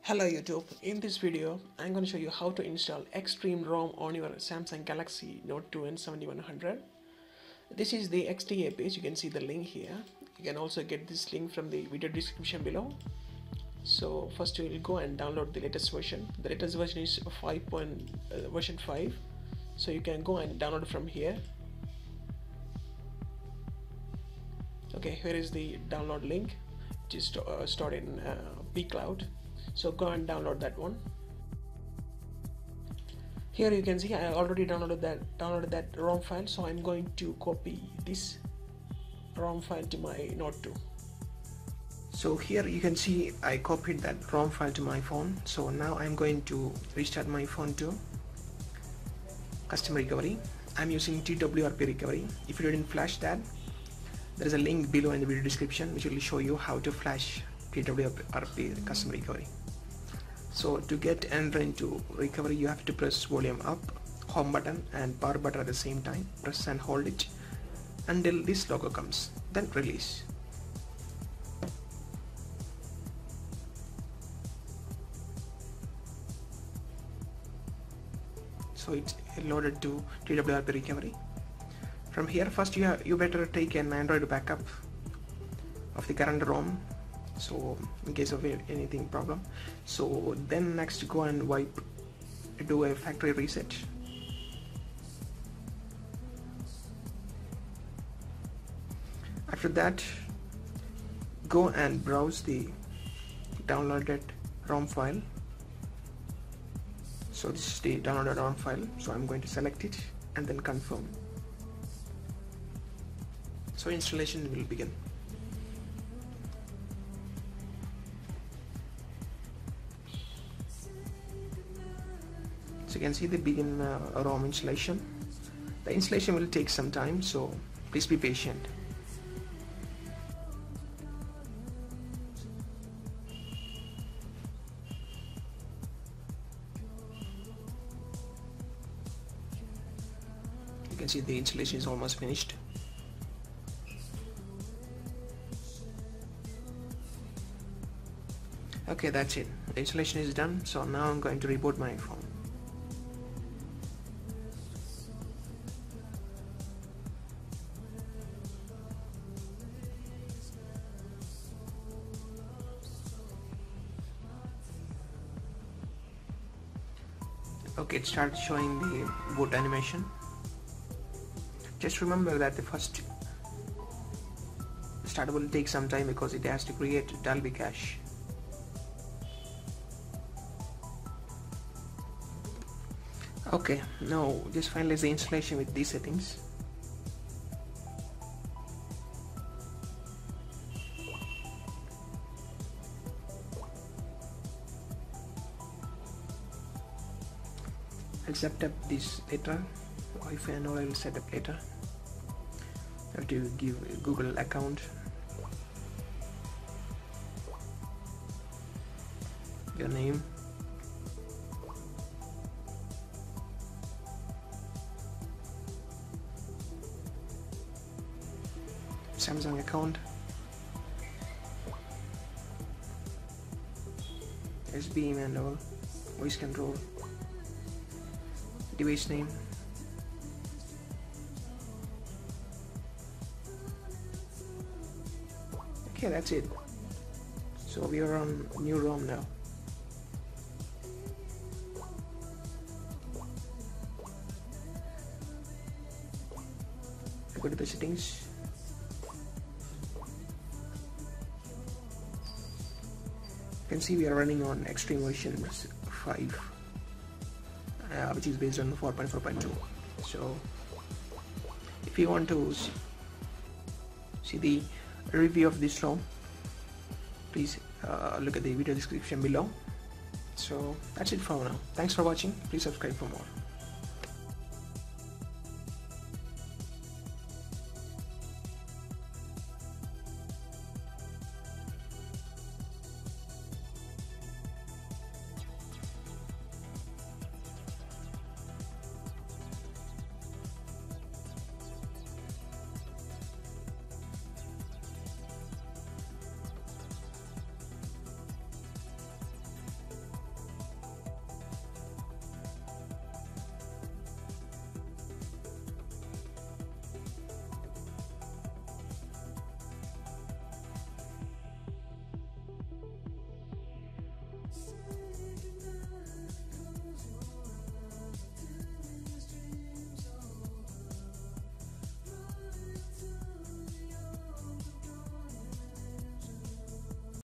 Hello YouTube, in this video I'm going to show you how to install X-TREME ROM on your Samsung Galaxy Note 2 N7100. This is the XDA page. You can see the link here. You can also get this link from the video description below. So first you will go and download the latest version. The latest version is version 5. So you can go and download from here. Okay, here is the download link, which is stored in pCloud. So go and download that one. Here you can see I already downloaded that ROM file, so I'm going to copy this ROM file to my Note 2. So here you can see I copied that ROM file to my phone. So now I'm going to restart my phone to custom recovery. I'm using TWRP recovery. If you didn't flash that, there is a link below in the video description which will show you how to flash TWRP custom recovery. So to get enter into recovery, you have to press volume up, home button and power button at the same time. Press and hold it until this logo comes, then release. So it's loaded to TWRP recovery. From here, first you better take an Android backup of the current ROM, so in case of anything problem. So then next go and do a factory reset. After that, go and browse the downloaded ROM file. So this is the downloaded ROM file, so I'm going to select it and then confirm. So installation will begin. So you can see the begin ROM installation. The installation will take some time, so please be patient. You can see the installation is almost finished. Okay, that's it. The installation is done. So now I'm going to reboot my phone. Okay, it starts showing the boot animation. Just remember that the first start will take some time because it has to create Dolby cache. Okay, now just finalize the installation with these settings. I'll set up this later. If I know, I will set up later. I have to give a Google account, your name, Samsung account, SB manual, voice control, device name, okay, that's it. So we are on new ROM now. Go to the settings. You can see we are running on X-TREME version 5, which is based on 4.4.2. So if you want to see the review of this ROM, please look at the video description below. So that's it for now. Thanks for watching. Please subscribe for more.